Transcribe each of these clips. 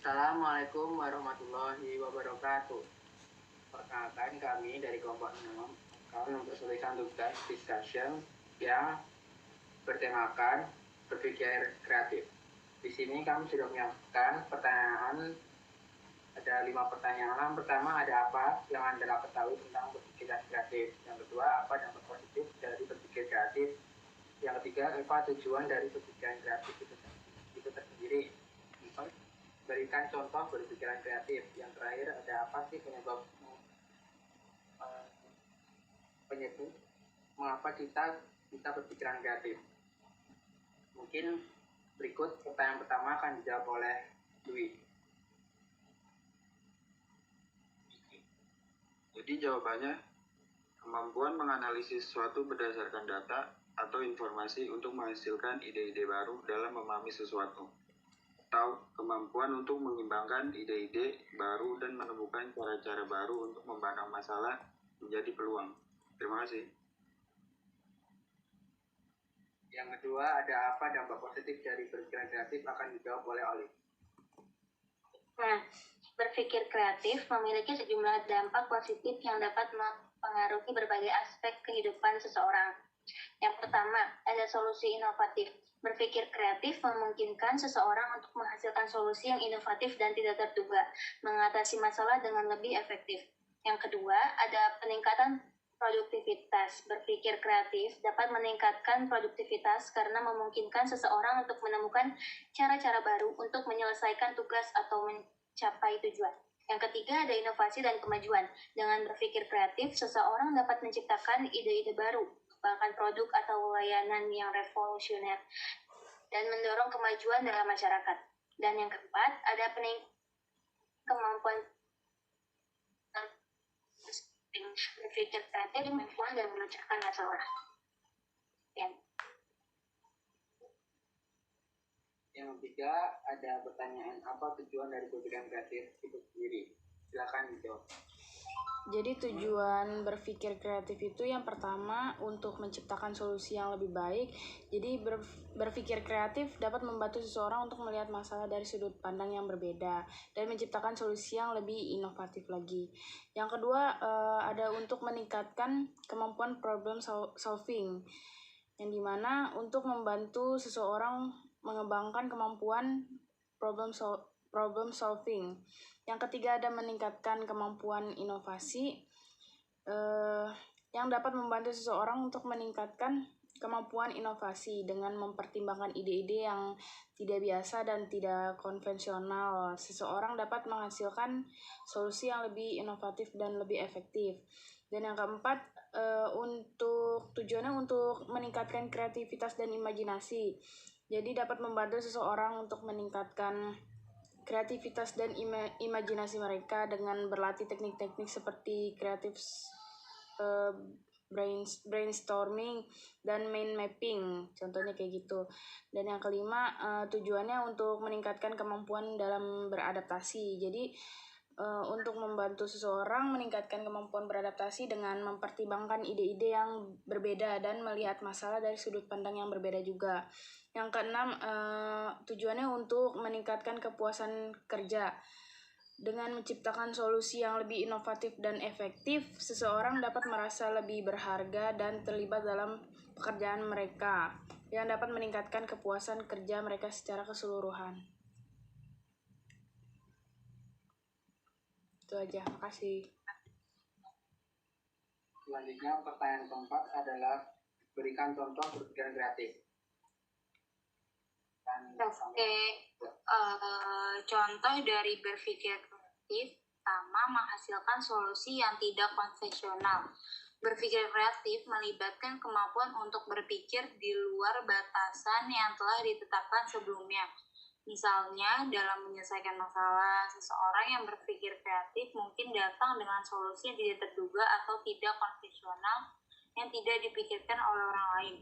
Assalamualaikum warahmatullahi wabarakatuh. Perkenalkan, kami dari kelompok 6 akan mempresentasikan tugas discussion yang bertemakan berpikir kreatif. Di sini kami sudah menyiapkan pertanyaan, ada 5 pertanyaan. Pertama, ada apa yang Anda ketahui tentang berpikir kreatif? Yang kedua, apa dampak positif dari berpikir kreatif? Yang ketiga, apa tujuan dari berpikiran kreatif itu tersendiri? Berikan contoh berpikiran kreatif. Yang terakhir, ada apa sih penyebab mengapa kita bisa berpikiran kreatif? Mungkin berikut pertanyaan pertama akan dijawab oleh Dwi. Jadi jawabannya, kemampuan menganalisis sesuatu berdasarkan data atau informasi untuk menghasilkan ide-ide baru dalam memahami sesuatu. Atau kemampuan untuk mengimbangkan ide-ide baru dan menemukan cara-cara baru untuk memandang masalah menjadi peluang. Terima kasih. Yang kedua, ada apa dampak positif dari berpikiran kreatif akan dijawab oleh Oli. Nah, berpikir kreatif memiliki sejumlah dampak positif yang dapat mempengaruhi berbagai aspek kehidupan seseorang. Yang pertama, ada solusi inovatif. Berpikir kreatif memungkinkan seseorang untuk menghasilkan solusi yang inovatif dan tidak terduga, mengatasi masalah dengan lebih efektif. Yang kedua, ada peningkatan produktivitas. Berpikir kreatif dapat meningkatkan produktivitas karena memungkinkan seseorang untuk menemukan cara-cara baru untuk menyelesaikan tugas atau mencapai tujuan. Yang ketiga, ada inovasi dan kemajuan. Dengan berpikir kreatif, seseorang dapat menciptakan ide-ide baru, bahkan produk atau layanan yang revolusioner, dan mendorong kemajuan dalam masyarakat. Dan yang keempat, ada kemampuan berpikir kreatif, kemampuan dan memecahkan masalah. Yang ketiga, ada pertanyaan, apa tujuan dari berpikiran kreatif itu sendiri? Silakan dijawab. Jadi tujuan berpikir kreatif itu yang pertama untuk menciptakan solusi yang lebih baik. Jadi berpikir kreatif dapat membantu seseorang untuk melihat masalah dari sudut pandang yang berbeda dan menciptakan solusi yang lebih inovatif lagi. Yang kedua, ada untuk meningkatkan kemampuan problem solving, yang dimana untuk membantu seseorang mengembangkan kemampuan problem solving. Yang ketiga, ada meningkatkan kemampuan inovasi, yang dapat membantu seseorang untuk meningkatkan kemampuan inovasi dengan mempertimbangkan ide-ide yang tidak biasa dan tidak konvensional. Seseorang dapat menghasilkan solusi yang lebih inovatif dan lebih efektif. Dan yang keempat, untuk tujuannya untuk meningkatkan kreativitas dan imajinasi. Jadi dapat membantu seseorang untuk meningkatkan kreativitas dan imajinasi mereka dengan berlatih teknik-teknik seperti creative brainstorming dan mind mapping, contohnya kayak gitu. Dan yang kelima, tujuannya untuk meningkatkan kemampuan dalam beradaptasi. Jadi untuk membantu seseorang meningkatkan kemampuan beradaptasi dengan mempertimbangkan ide-ide yang berbeda dan melihat masalah dari sudut pandang yang berbeda juga. Yang keenam, tujuannya untuk meningkatkan kepuasan kerja. Dengan menciptakan solusi yang lebih inovatif dan efektif, seseorang dapat merasa lebih berharga dan terlibat dalam pekerjaan mereka, yang dapat meningkatkan kepuasan kerja mereka secara keseluruhan. Itu aja, makasih. Selanjutnya, pertanyaan keempat adalah berikan contoh berpikiran kreatif. Contoh dari berpikir kreatif pertama, menghasilkan solusi yang tidak konvensional. Berpikir kreatif melibatkan kemampuan untuk berpikir di luar batasan yang telah ditetapkan sebelumnya. Misalnya, dalam menyelesaikan masalah, seseorang yang berpikir kreatif mungkin datang dengan solusi yang tidak terduga atau tidak konvensional yang tidak dipikirkan oleh orang lain.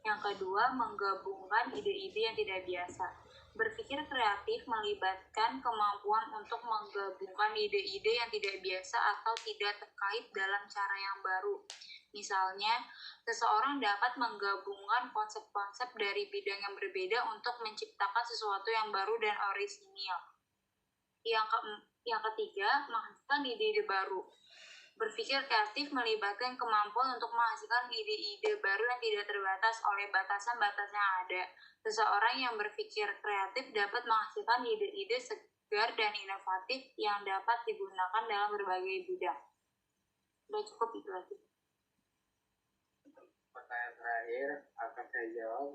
Yang kedua, menggabungkan ide-ide yang tidak biasa. Berpikir kreatif melibatkan kemampuan untuk menggabungkan ide-ide yang tidak biasa atau tidak terkait dalam cara yang baru. Misalnya, seseorang dapat menggabungkan konsep-konsep dari bidang yang berbeda untuk menciptakan sesuatu yang baru dan orisinil. Yang ketiga, menghasilkan ide-ide baru. Berpikir kreatif melibatkan kemampuan untuk menghasilkan ide-ide baru yang tidak terbatas oleh batasan-batasan yang ada. Seseorang yang berpikir kreatif dapat menghasilkan ide-ide segar dan inovatif yang dapat digunakan dalam berbagai bidang. Udah cukup itu lagi. Pertanyaan terakhir akan saya jawab.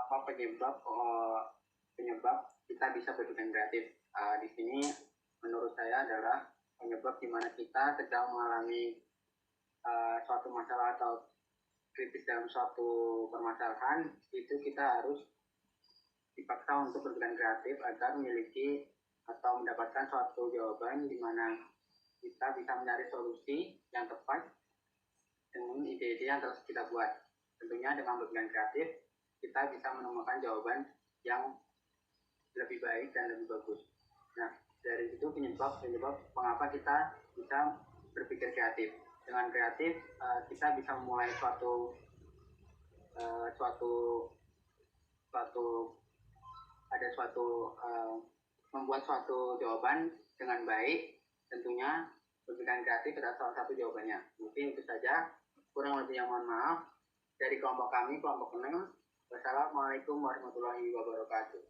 Apa penyebab kita bisa berpikir kreatif? Di sini menurut saya adalah penyebab di mana kita sedang mengalami suatu masalah atau kritis dalam suatu permasalahan, itu kita harus dipaksa untuk berpikir kreatif agar memiliki atau mendapatkan suatu jawaban di mana kita bisa mencari solusi yang tepat dengan ide-ide yang terus kita buat. Tentunya dengan berpikir kreatif kita bisa menemukan jawaban yang lebih baik dan lebih bagus. Nah, dari itu penyebab mengapa kita bisa berpikir kreatif. Dengan kreatif kita bisa memulai membuat suatu jawaban dengan baik. Tentunya berpikir kreatif adalah salah satu jawabannya. Mungkin itu saja, kurang lebihnya mohon maaf. Dari kelompok kami, kelompok 6. Wassalamualaikum warahmatullahi wabarakatuh.